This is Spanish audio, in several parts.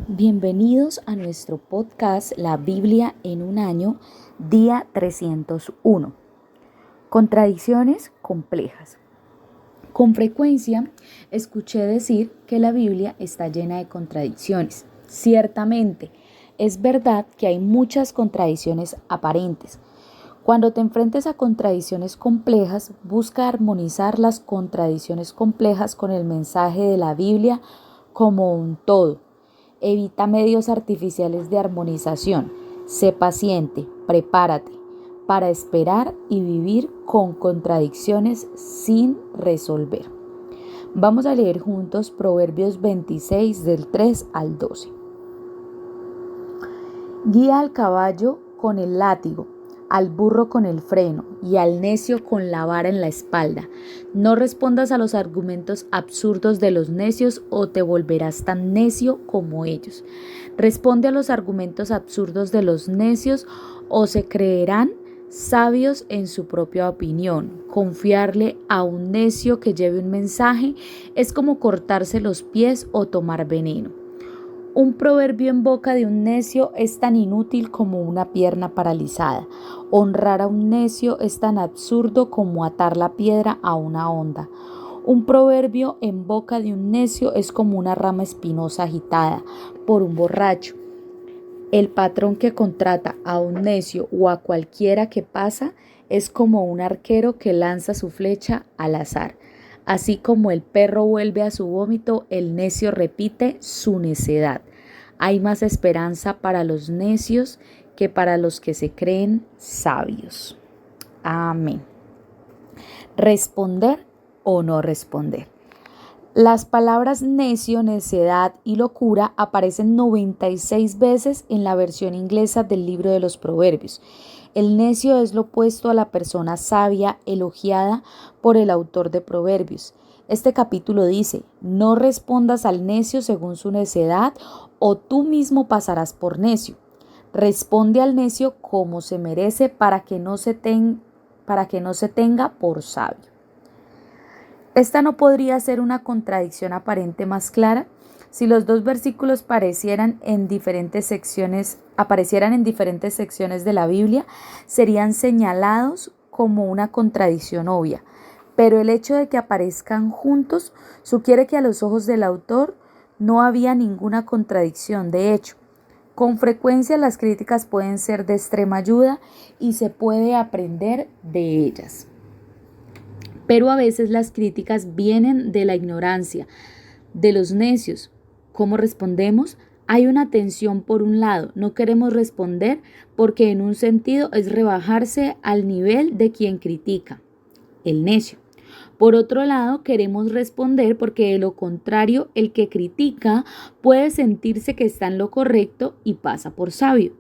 Bienvenidos a nuestro podcast La Biblia en un año, día 301. Contradicciones complejas. Con frecuencia escuché decir que la Biblia está llena de contradicciones. Ciertamente, es verdad que hay muchas contradicciones aparentes. Cuando te enfrentes a contradicciones complejas, busca armonizar las contradicciones complejas con el mensaje de la Biblia como un todo. Evita medios artificiales de armonización. Sé paciente, prepárate para esperar y vivir con contradicciones sin resolver. Vamos a leer juntos Proverbios 26 del 3 al 12. Guía al caballo con el látigo, al burro con el freno y al necio con la vara en la espalda. No respondas a los argumentos absurdos de los necios o te volverás tan necio como ellos. Responde a los argumentos absurdos de los necios o se creerán sabios en su propia opinión. Confiarle a un necio que lleve un mensaje es como cortarse los pies o tomar veneno. Un proverbio en boca de un necio es tan inútil como una pierna paralizada. Honrar a un necio es tan absurdo como atar la piedra a una honda. Un proverbio en boca de un necio es como una rama espinosa agitada por un borracho. El patrón que contrata a un necio o a cualquiera que pasa es como un arquero que lanza su flecha al azar. Así como el perro vuelve a su vómito, el necio repite su necedad. Hay más esperanza para los necios que para los que se creen sabios. Amén. Responder o no responder. Las palabras necio, necedad y locura aparecen 96 veces en la versión inglesa del libro de los Proverbios. El necio es lo opuesto a la persona sabia elogiada por el autor de Proverbios. Este capítulo dice: no respondas al necio según su necedad o tú mismo pasarás por necio. Responde al necio como se merece para que no se tenga por sabio. Esta no podría ser una contradicción aparente más clara si los dos versículos aparecieran en diferentes secciones de la Biblia, serían señalados como una contradicción obvia. Pero el hecho de que aparezcan juntos sugiere que a los ojos del autor no había ninguna contradicción. De hecho, con frecuencia las críticas pueden ser de extrema ayuda y se puede aprender de ellas. Pero a veces las críticas vienen de la ignorancia, de los necios. ¿Cómo respondemos? Hay una tensión por un lado, no queremos responder porque en un sentido es rebajarse al nivel de quien critica, el necio. Por otro lado, queremos responder porque de lo contrario, el que critica puede sentirse que está en lo correcto y pasa por sabio.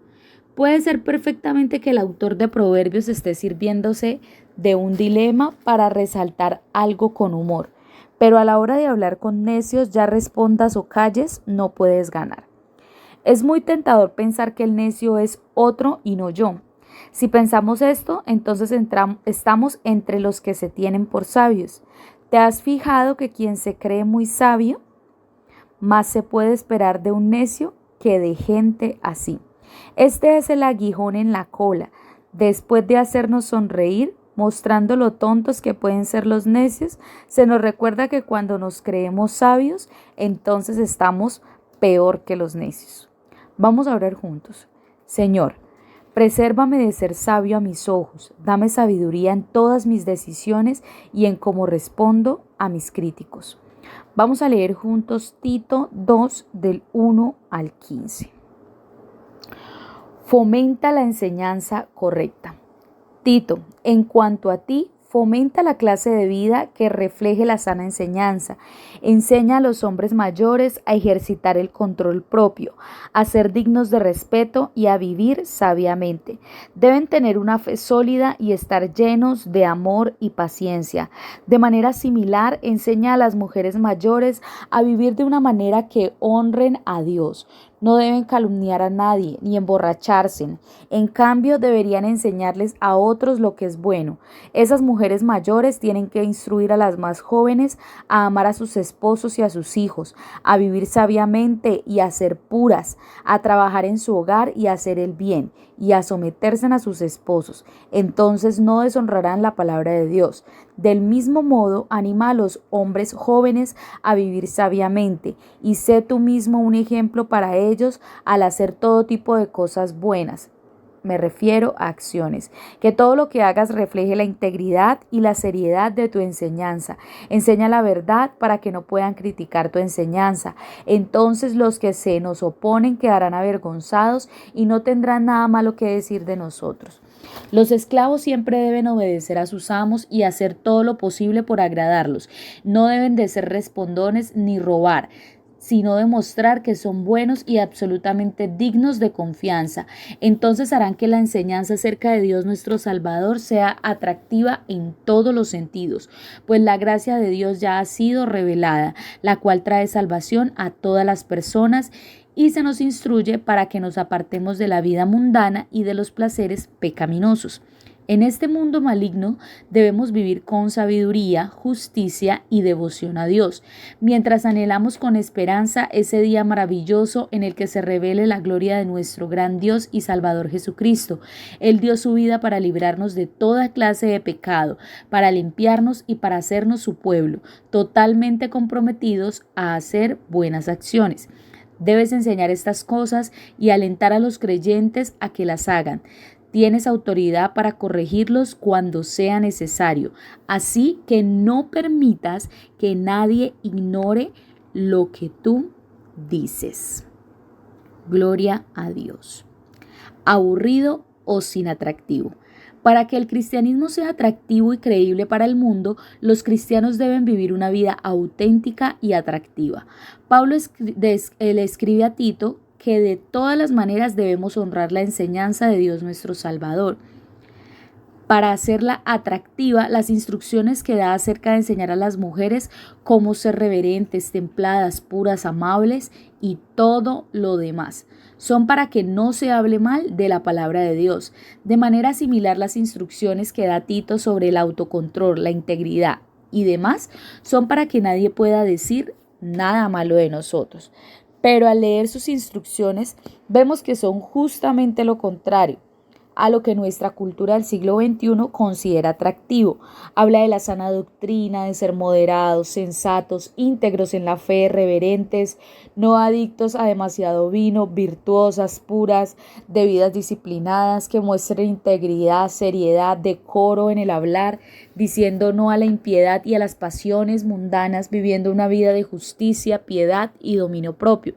Puede ser perfectamente que el autor de Proverbios esté sirviéndose de un dilema para resaltar algo con humor, pero a la hora de hablar con necios, ya respondas o calles, no puedes ganar. Es muy tentador pensar que el necio es otro y no yo. Si pensamos esto, entonces estamos entre los que se tienen por sabios. ¿Te has fijado que quien se cree muy sabio, más se puede esperar de un necio que de gente así? Este es el aguijón en la cola. Después de hacernos sonreír, mostrando lo tontos que pueden ser los necios, se nos recuerda que cuando nos creemos sabios, entonces estamos peor que los necios. Vamos a orar juntos. Señor, presérvame de ser sabio a mis ojos, dame sabiduría en todas mis decisiones y en cómo respondo a mis críticos. Vamos a leer juntos Tito 2 del 1 al 15. Fomenta la enseñanza correcta. Tito, en cuanto a ti, fomenta la clase de vida que refleje la sana enseñanza. Enseña a los hombres mayores a ejercitar el control propio, a ser dignos de respeto y a vivir sabiamente. Deben tener una fe sólida y estar llenos de amor y paciencia. De manera similar, enseña a las mujeres mayores a vivir de una manera que honren a Dios. No deben calumniar a nadie ni emborracharse. En cambio, deberían enseñarles a otros lo que es bueno. Esas mujeres mayores tienen que instruir a las más jóvenes a amar a sus esposos y a sus hijos, a vivir sabiamente y a ser puras, a trabajar en su hogar y a hacer el bien, y a someterse a sus esposos. Entonces no deshonrarán la palabra de Dios. Del mismo modo, anima a los hombres jóvenes a vivir sabiamente, y sé tú mismo un ejemplo para ellos al hacer todo tipo de cosas buenas. Me refiero a acciones. Que todo lo que hagas refleje la integridad y la seriedad de tu enseñanza. Enseña la verdad para que no puedan criticar tu enseñanza. Entonces los que se nos oponen quedarán avergonzados y no tendrán nada malo que decir de nosotros. Los esclavos siempre deben obedecer a sus amos y hacer todo lo posible por agradarlos. No deben de ser respondones ni robar, sino demostrar que son buenos y absolutamente dignos de confianza. Entonces harán que la enseñanza acerca de Dios nuestro Salvador sea atractiva en todos los sentidos, pues la gracia de Dios ya ha sido revelada, la cual trae salvación a todas las personas y se nos instruye para que nos apartemos de la vida mundana y de los placeres pecaminosos. En este mundo maligno debemos vivir con sabiduría, justicia y devoción a Dios, mientras anhelamos con esperanza ese día maravilloso en el que se revele la gloria de nuestro gran Dios y Salvador Jesucristo. Él dio su vida para librarnos de toda clase de pecado, para limpiarnos y para hacernos su pueblo, totalmente comprometidos a hacer buenas acciones. Debes enseñar estas cosas y alentar a los creyentes a que las hagan. Tienes autoridad para corregirlos cuando sea necesario. Así que no permitas que nadie ignore lo que tú dices. Gloria a Dios. Aburrido o sin atractivo. Para que el cristianismo sea atractivo y creíble para el mundo, los cristianos deben vivir una vida auténtica y atractiva. Pablo le escribe a Tito que de todas las maneras debemos honrar la enseñanza de Dios nuestro Salvador. Para hacerla atractiva, las instrucciones que da acerca de enseñar a las mujeres cómo ser reverentes, templadas, puras, amables y todo lo demás son para que no se hable mal de la palabra de Dios. De manera similar, las instrucciones que da Tito sobre el autocontrol, la integridad y demás son para que nadie pueda decir nada malo de nosotros. Pero al leer sus instrucciones vemos que son justamente lo contrario a lo que nuestra cultura del siglo XXI considera atractivo. Habla de la sana doctrina, de ser moderados, sensatos, íntegros en la fe, reverentes, no adictos a demasiado vino, virtuosas, puras, de vidas disciplinadas, que muestren integridad, seriedad, decoro en el hablar, diciendo no a la impiedad y a las pasiones mundanas, viviendo una vida de justicia, piedad y dominio propio.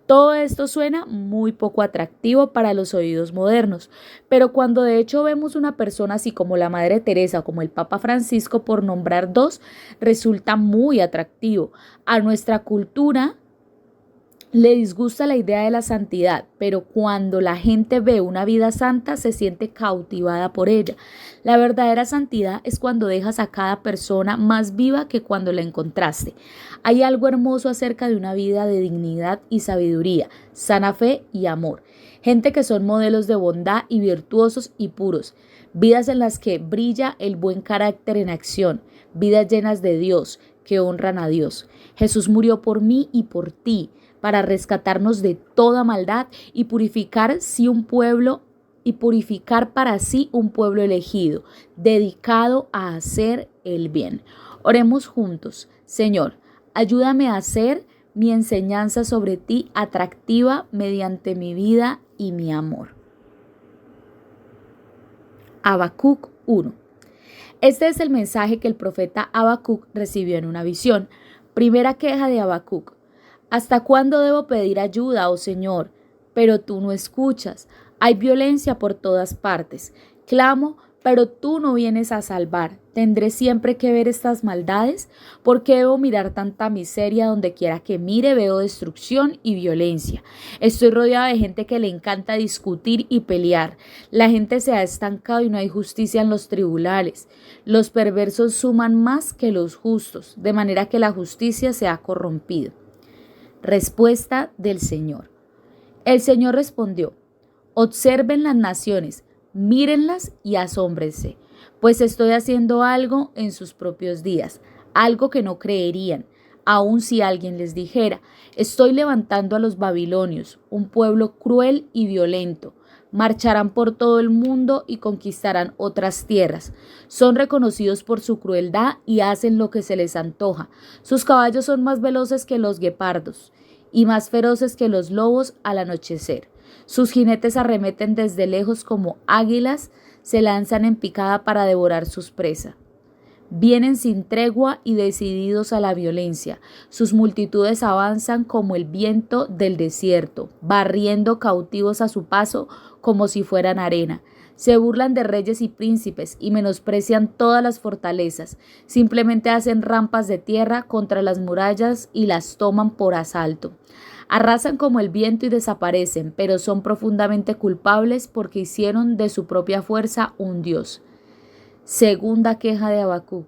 Todo esto suena muy poco atractivo para los oídos modernos, pero cuando de hecho vemos una persona así como la Madre Teresa o como el Papa Francisco, por nombrar dos, resulta muy atractivo. A nuestra cultura le disgusta la idea de la santidad, pero cuando la gente ve una vida santa se siente cautivada por ella. La verdadera santidad es cuando dejas a cada persona más viva que cuando la encontraste. Hay algo hermoso acerca de una vida de dignidad y sabiduría, sana fe y amor. Gente que son modelos de bondad y virtuosos y puros. Vidas en las que brilla el buen carácter en acción. Vidas llenas de Dios, que honran a Dios. Jesús murió por mí y por ti, para rescatarnos de toda maldad y purificar para sí un pueblo elegido, dedicado a hacer el bien. Oremos juntos. Señor, ayúdame a hacer mi enseñanza sobre ti atractiva mediante mi vida y mi amor. Habacuc 1. Este es el mensaje que el profeta Habacuc recibió en una visión. Primera queja de Habacuc. ¿Hasta cuándo debo pedir ayuda, oh Señor? Pero tú no escuchas. Hay violencia por todas partes. Clamo, pero tú no vienes a salvar. ¿Tendré siempre que ver estas maldades? ¿Por qué debo mirar tanta miseria? Donde quiera que mire veo destrucción y violencia. Estoy rodeada de gente que le encanta discutir y pelear. La gente se ha estancado y no hay justicia en los tribunales. Los perversos suman más que los justos, de manera que la justicia se ha corrompido. Respuesta del Señor. El Señor respondió: observen las naciones, mírenlas y asómbrense, pues estoy haciendo algo en sus propios días, algo que no creerían, aun si alguien les dijera. Estoy levantando a los babilonios, un pueblo cruel y violento. Marcharán por todo el mundo y conquistarán otras tierras. Son reconocidos por su crueldad y hacen lo que se les antoja. Sus caballos son más veloces que los guepardos y más feroces que los lobos al anochecer. Sus jinetes arremeten desde lejos como águilas, se lanzan en picada para devorar sus presas. Vienen sin tregua y decididos a la violencia. Sus multitudes avanzan como el viento del desierto, barriendo cautivos a su paso como si fueran arena. Se burlan de reyes y príncipes y menosprecian todas las fortalezas. Simplemente hacen rampas de tierra contra las murallas y las toman por asalto. Arrasan como el viento y desaparecen, pero son profundamente culpables porque hicieron de su propia fuerza un dios. Segunda queja de Habacuc.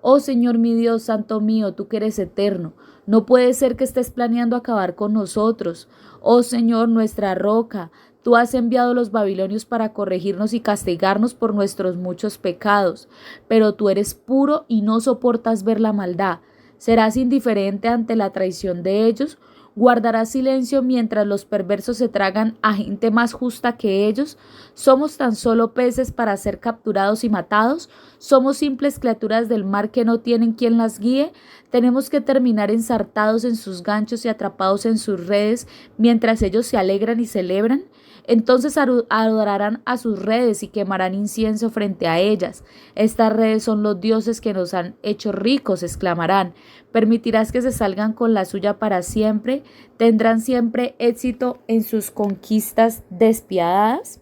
Oh Señor mi Dios, Santo mío, tú que eres eterno, no puede ser que estés planeando acabar con nosotros. Oh Señor, nuestra roca, tú has enviado a los babilonios para corregirnos y castigarnos por nuestros muchos pecados, pero tú eres puro y no soportas ver la maldad. ¿Serás indiferente ante la traición de ellos? ¿Guardarás silencio mientras los perversos se tragan a gente más justa que ellos? ¿Somos tan solo peces para ser capturados y matados? ¿Somos simples criaturas del mar que no tienen quien las guíe? ¿Tenemos que terminar ensartados en sus ganchos y atrapados en sus redes mientras ellos se alegran y celebran? Entonces adorarán a sus redes y quemarán incienso frente a ellas. Estas redes son los dioses que nos han hecho ricos, exclamarán. ¿Permitirás que se salgan con la suya para siempre? ¿Tendrán siempre éxito en sus conquistas despiadadas?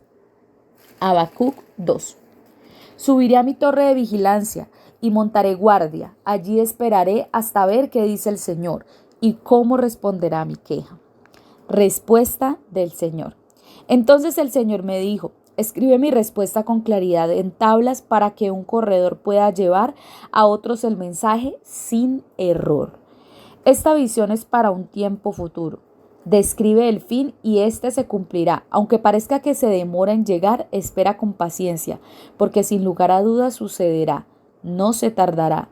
Habacuc 2. Subiré a mi torre de vigilancia y montaré guardia. Allí esperaré hasta ver qué dice el Señor y cómo responderá a mi queja. Respuesta del Señor. Entonces el Señor me dijo: escribe mi respuesta con claridad en tablas para que un corredor pueda llevar a otros el mensaje sin error. Esta visión es para un tiempo futuro. Describe el fin y éste se cumplirá. Aunque parezca que se demora en llegar, espera con paciencia, porque sin lugar a dudas sucederá. No se tardará.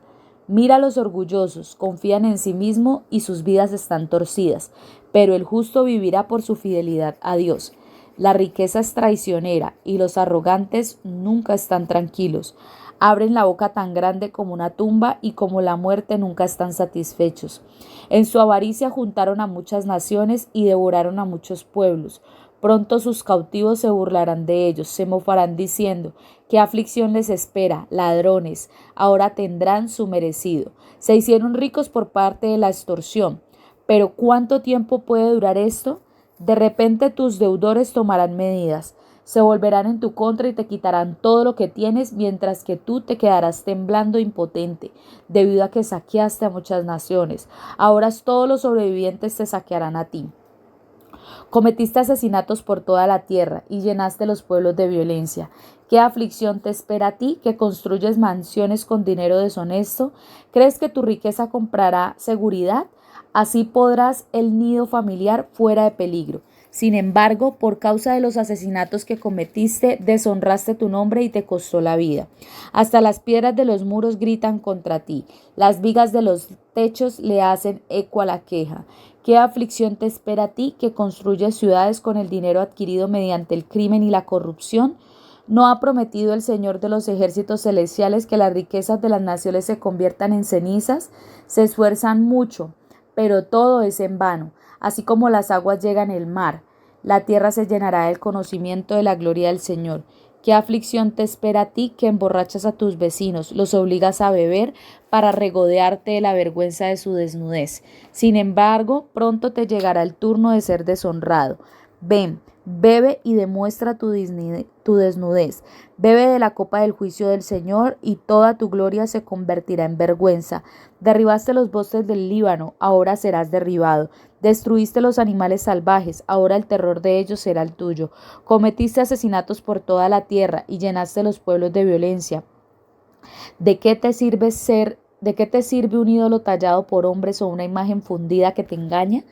Mira a los orgullosos, confían en sí mismos y sus vidas están torcidas, pero el justo vivirá por su fidelidad a Dios. La riqueza es traicionera y los arrogantes nunca están tranquilos. Abren la boca tan grande como una tumba y como la muerte nunca están satisfechos. En su avaricia juntaron a muchas naciones y devoraron a muchos pueblos. Pronto sus cautivos se burlarán de ellos, se mofarán diciendo: ¿qué aflicción les espera? Ladrones, ahora tendrán su merecido. Se hicieron ricos por parte de la extorsión. Pero ¿cuánto tiempo puede durar esto? De repente tus deudores tomarán medidas, se volverán en tu contra y te quitarán todo lo que tienes, mientras que tú te quedarás temblando impotente, debido a que saqueaste a muchas naciones. Ahora todos los sobrevivientes te saquearán a ti. Cometiste asesinatos por toda la tierra y llenaste los pueblos de violencia. ¿Qué aflicción te espera a ti que construyes mansiones con dinero deshonesto? ¿Crees que tu riqueza comprará seguridad? Así podrás el nido familiar fuera de peligro. Sin embargo, por causa de los asesinatos que cometiste, deshonraste tu nombre y te costó la vida. Hasta las piedras de los muros gritan contra ti. Las vigas de los techos le hacen eco a la queja. ¿Qué aflicción te espera a ti que construyes ciudades con el dinero adquirido mediante el crimen y la corrupción? ¿No ha prometido el Señor de los ejércitos celestiales que las riquezas de las naciones se conviertan en cenizas? Se esfuerzan mucho, pero todo es en vano, así como las aguas llegan al mar. La tierra se llenará del conocimiento de la gloria del Señor. ¿Qué aflicción te espera a ti que emborrachas a tus vecinos, los obligas a beber para regodearte de la vergüenza de su desnudez? Sin embargo, pronto te llegará el turno de ser deshonrado. Ven, bebe y demuestra tu desnudez. Bebe de la copa del juicio del Señor y toda tu gloria se convertirá en vergüenza. Derribaste los bosques del Líbano, ahora serás derribado. Destruiste los animales salvajes, ahora el terror de ellos será el tuyo. Cometiste asesinatos por toda la tierra y llenaste los pueblos de violencia. ¿De qué te sirve un ídolo tallado por hombres o una imagen fundida que te engaña?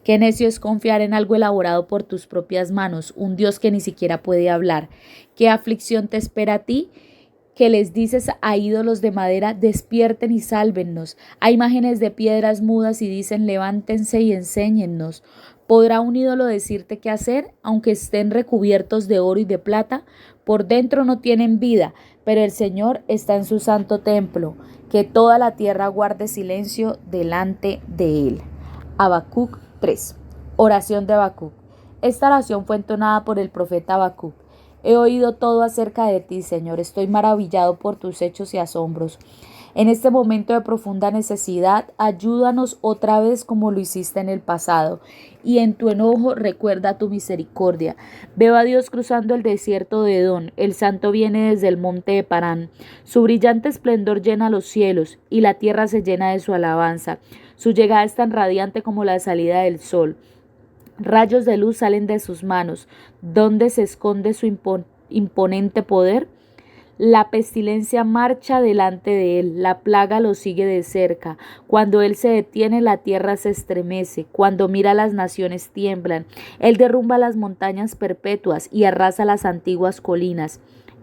Qué necio es confiar en algo elaborado por tus propias manos, un Dios que ni siquiera puede hablar. ¿Qué aflicción te espera a ti? Que les dices a ídolos de madera, despierten y sálvennos, a imágenes de piedras mudas y dicen, levántense y enséñennos. ¿Podrá un ídolo decirte qué hacer, aunque estén recubiertos de oro y de plata? Por dentro no tienen vida, pero el Señor está en su santo templo. Que toda la tierra guarde silencio delante de él. Habacuc 3. Oración de Habacuc. Esta oración fue entonada por el profeta Habacuc. He oído todo acerca de ti, Señor. Estoy maravillado por tus hechos y asombros. En este momento de profunda necesidad, ayúdanos otra vez como lo hiciste en el pasado. Y en tu enojo recuerda tu misericordia. Veo a Dios cruzando el desierto de Edom. El Santo viene desde el monte de Parán. Su brillante esplendor llena los cielos y la tierra se llena de su alabanza. Su llegada es tan radiante como la salida del sol. Rayos de luz salen de sus manos. ¿Dónde se esconde su imponente poder? La pestilencia marcha delante de él, la plaga lo sigue de cerca. Cuando él se detiene, la tierra se estremece. Cuando mira, las naciones tiemblan. Él derrumba las montañas perpetuas y arrasa las antiguas colinas.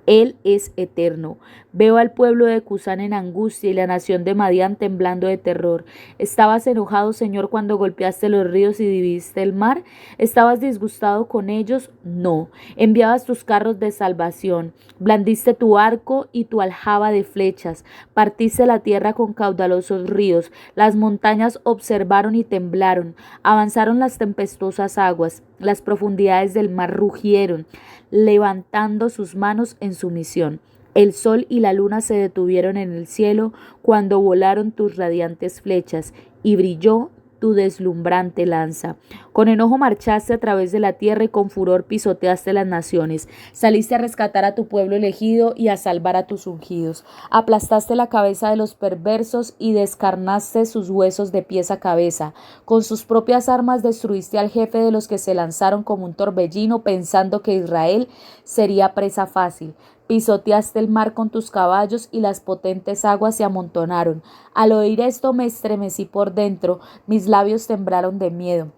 Él es eterno. Veo al pueblo de Cusán en angustia y la nación de Madián temblando de terror. ¿Estabas enojado, Señor, cuando golpeaste los ríos y dividiste el mar? ¿Estabas disgustado con ellos? No. Enviabas tus carros de salvación. Blandiste tu arco y tu aljaba de flechas. Partiste la tierra con caudalosos ríos. Las montañas observaron y temblaron. Avanzaron las tempestuosas aguas. Las profundidades del mar rugieron, levantando sus manos en sumisión. El sol y la luna se detuvieron en el cielo cuando volaron tus radiantes flechas y brilló tu deslumbrante lanza. Con enojo marchaste a través de la tierra y con furor pisoteaste las naciones. Saliste a rescatar a tu pueblo elegido y a salvar a tus ungidos. Aplastaste la cabeza de los perversos y descarnaste sus huesos de pies a cabeza. Con sus propias armas destruiste al jefe de los que se lanzaron como un torbellino pensando que Israel sería presa fácil. Pisoteaste el mar con tus caballos y las potentes aguas se amontonaron. Al oír esto me estremecí por dentro, mis labios temblaron de miedo.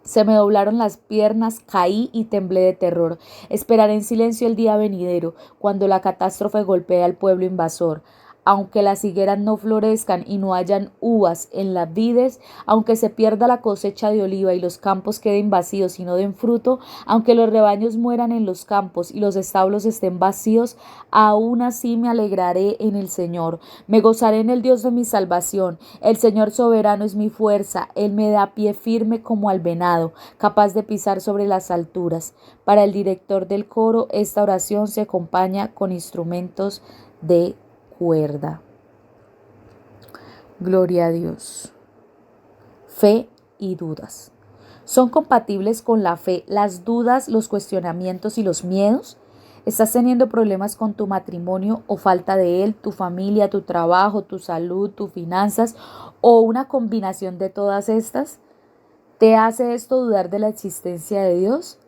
Se me doblaron las piernas, caí y temblé de terror. Esperaré en silencio el día venidero, cuando la catástrofe golpee al pueblo invasor. Aunque las higueras no florezcan y no hayan uvas en las vides, aunque se pierda la cosecha de oliva y los campos queden vacíos y no den fruto, aunque los rebaños mueran en los campos y los establos estén vacíos, aún así me alegraré en el Señor. Me gozaré en el Dios de mi salvación. El Señor soberano es mi fuerza. Él me da pie firme como al venado, capaz de pisar sobre las alturas. Para el director del coro, esta oración se acompaña con instrumentos de cuerda. Gloria a Dios. Fe y dudas. ¿Son compatibles con la fe las dudas, los cuestionamientos y los miedos? ¿Estás teniendo problemas con tu matrimonio o falta de él, tu familia, tu trabajo, tu salud, tus finanzas o una combinación de todas estas? ¿Te hace esto dudar de la existencia de Dios?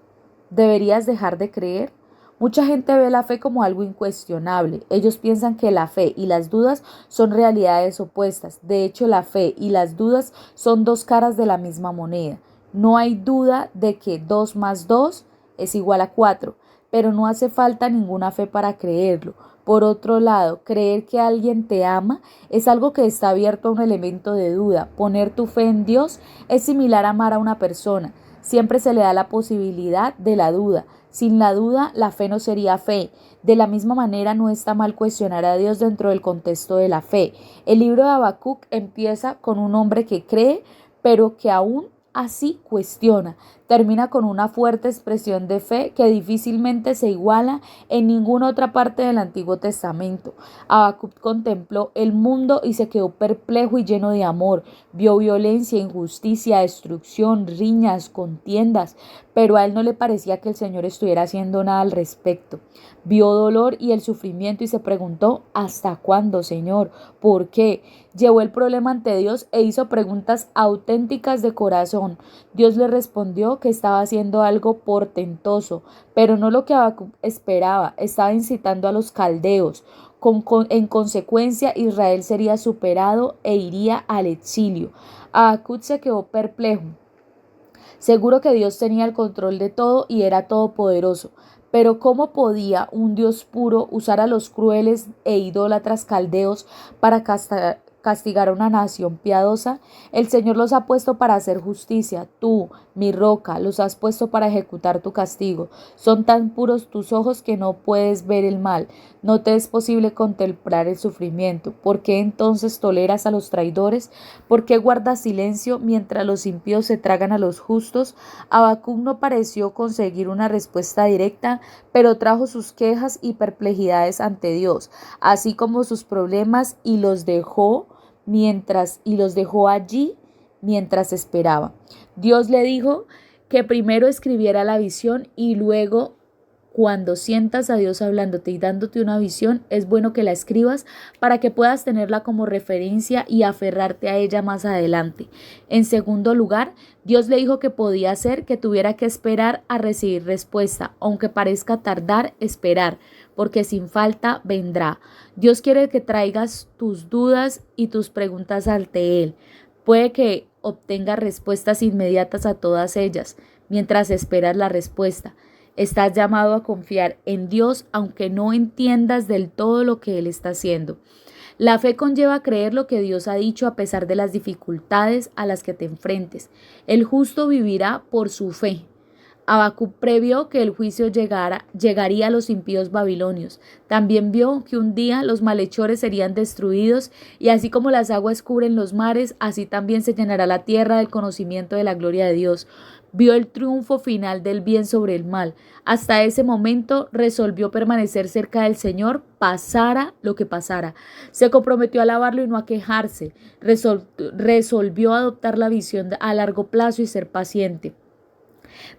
¿Deberías dejar de creer? Mucha gente ve la fe como algo incuestionable. Ellos piensan que la fe y las dudas son realidades opuestas. De hecho, la fe y las dudas son dos caras de la misma moneda. No hay duda de que 2 más 2 es igual a 4, pero no hace falta ninguna fe para creerlo. Por otro lado, creer que alguien te ama es algo que está abierto a un elemento de duda. Poner tu fe en Dios es similar a amar a una persona. Siempre se le da la posibilidad de la duda. Sin la duda, la fe no sería fe. De la misma manera, no está mal cuestionar a Dios dentro del contexto de la fe. El libro de Habacuc empieza con un hombre que cree, pero que aún así cuestiona. Termina con una fuerte expresión de fe que difícilmente se iguala en ninguna otra parte del Antiguo Testamento. Habacuc contempló el mundo y se quedó perplejo y lleno de amor. Vio violencia, injusticia, destrucción, riñas, contiendas, pero a él no le parecía que el Señor estuviera haciendo nada al respecto. Vio dolor y el sufrimiento y se preguntó, ¿hasta cuándo, Señor? ¿Por qué? Llevó el problema ante Dios e hizo preguntas auténticas de corazón. Dios le respondió que estaba haciendo algo portentoso, pero no lo que Habacuc esperaba. Estaba incitando a los caldeos. En consecuencia, Israel sería superado e iría al exilio. Habacuc se quedó perplejo. Seguro que Dios tenía el control de todo y era todopoderoso. Pero ¿cómo podía un Dios puro usar a los crueles e idólatras caldeos para castigar a una nación piadosa? El Señor los ha puesto para hacer justicia. Tú, mi roca, los has puesto para ejecutar tu castigo. Son tan puros tus ojos que no puedes ver el mal. No te es posible contemplar el sufrimiento. ¿Por qué entonces toleras a los traidores? ¿Por qué guardas silencio mientras los impíos se tragan a los justos? Habacuc no pareció conseguir una respuesta directa, pero trajo sus quejas y perplejidades ante Dios, así como sus problemas, y los dejó allí mientras esperaba. Dios le dijo que primero escribiera la visión y luego, cuando sientas a Dios hablándote y dándote una visión, es bueno que la escribas para que puedas tenerla como referencia y aferrarte a ella más adelante. En segundo lugar, Dios le dijo que podía ser que tuviera que esperar a recibir respuesta, aunque parezca tardar, esperar, porque sin falta vendrá. Dios quiere que traigas tus dudas y tus preguntas ante Él. Puede que obtengas respuestas inmediatas a todas ellas, mientras esperas la respuesta. Estás llamado a confiar en Dios aunque no entiendas del todo lo que Él está haciendo. La fe conlleva creer lo que Dios ha dicho a pesar de las dificultades a las que te enfrentes. El justo vivirá por su fe. Habacuc previó que el juicio llegaría a los impíos babilonios. También vio que un día los malhechores serían destruidos, y así como las aguas cubren los mares, así también se llenará la tierra del conocimiento de la gloria de Dios. Vio el triunfo final del bien sobre el mal. Hasta ese momento resolvió permanecer cerca del Señor, pasara lo que pasara. Se comprometió a alabarlo y no a quejarse. Resolvió adoptar la visión a largo plazo y ser paciente.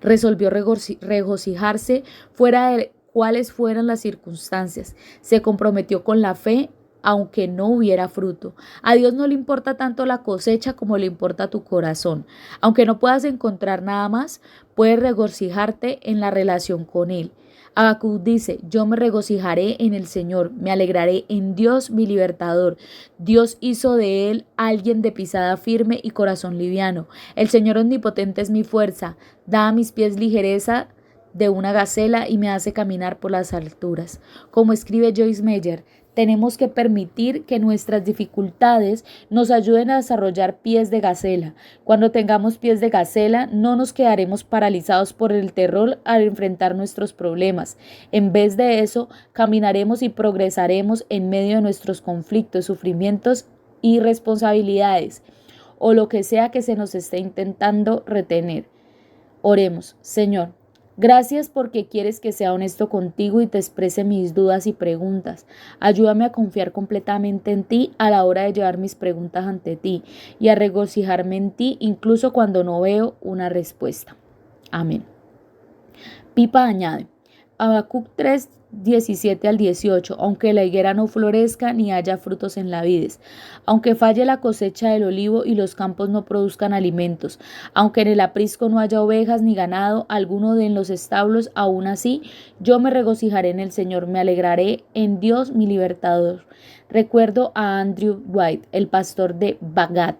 Resolvió regocijarse fuera de cuáles fueran las circunstancias. Se comprometió con la fe, aunque no hubiera fruto. A Dios no le importa tanto la cosecha como le importa tu corazón. Aunque no puedas encontrar nada más, puedes regocijarte en la relación con Él. Habacuc dice: yo me regocijaré en el Señor, me alegraré en Dios mi libertador. Dios hizo de él alguien de pisada firme y corazón liviano. El Señor omnipotente es mi fuerza, da a mis pies ligereza de una gacela y me hace caminar por las alturas. Como escribe Joyce Meyer, tenemos que permitir que nuestras dificultades nos ayuden a desarrollar pies de gacela. Cuando tengamos pies de gacela, no nos quedaremos paralizados por el terror al enfrentar nuestros problemas. En vez de eso, caminaremos y progresaremos en medio de nuestros conflictos, sufrimientos y responsabilidades, o lo que sea que se nos esté intentando retener. Oremos. Señor, gracias porque quieres que sea honesto contigo y te exprese mis dudas y preguntas. Ayúdame a confiar completamente en ti a la hora de llevar mis preguntas ante ti y a regocijarme en ti incluso cuando no veo una respuesta. Amén. Pipa añade: Habacuc 3, 17 al 18, aunque la higuera no florezca ni haya frutos en la vides, aunque falle la cosecha del olivo y los campos no produzcan alimentos, aunque en el aprisco no haya ovejas ni ganado alguno de en los establos, aún así yo me regocijaré en el Señor, me alegraré en Dios mi libertador. Recuerdo a Andrew White, el pastor de Bagdad,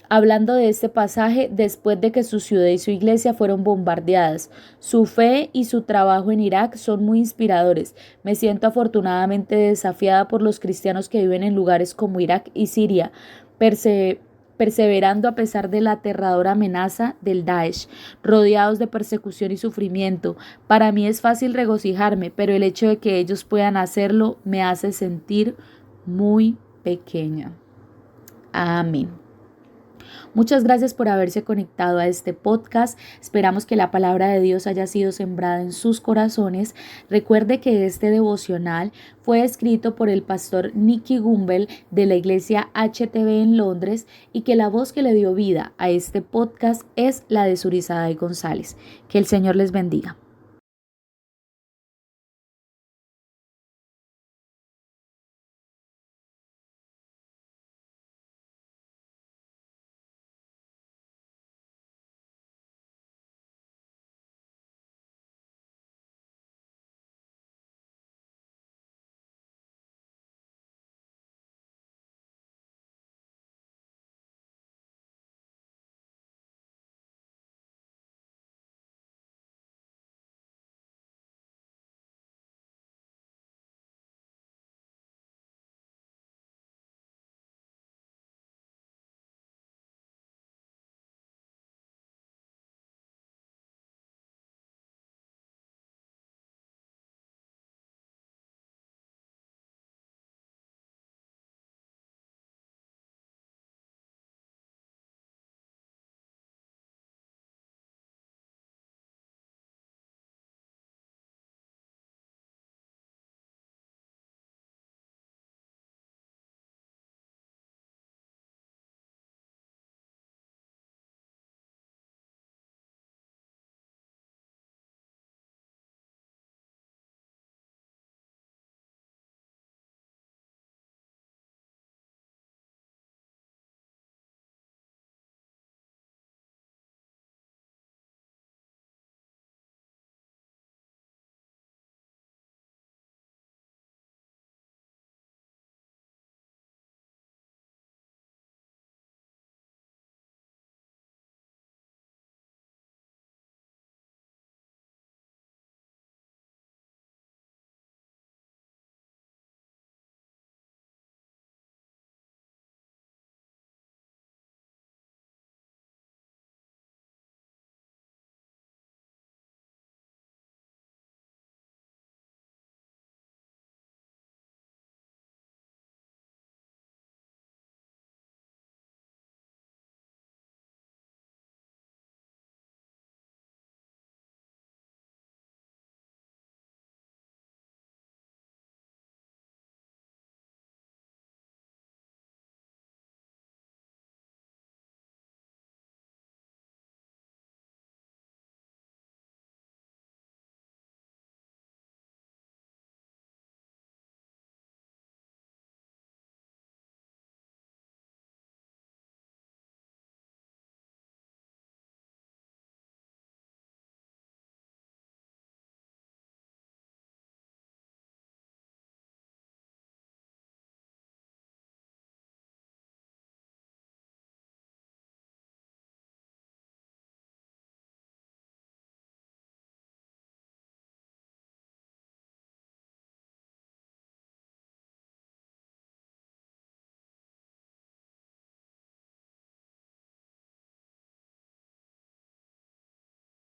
hablando de este pasaje después de que su ciudad y su iglesia fueron bombardeadas. Su fe y su trabajo en Irak son muy inspiradores. Me siento afortunadamente desafiada por los cristianos que viven en lugares como Irak y Siria, perseverando a pesar de la aterradora amenaza del Daesh, rodeados de persecución y sufrimiento. Para mí es fácil regocijarme, pero el hecho de que ellos puedan hacerlo me hace sentir muy pequeña. Amén. Muchas gracias por haberse conectado a este podcast. Esperamos que la palabra de Dios haya sido sembrada en sus corazones. Recuerde que este devocional fue escrito por el pastor Nicky Gumbel de la iglesia HTB en Londres y que la voz que le dio vida a este podcast es la de Surizada y González. Que el Señor les bendiga.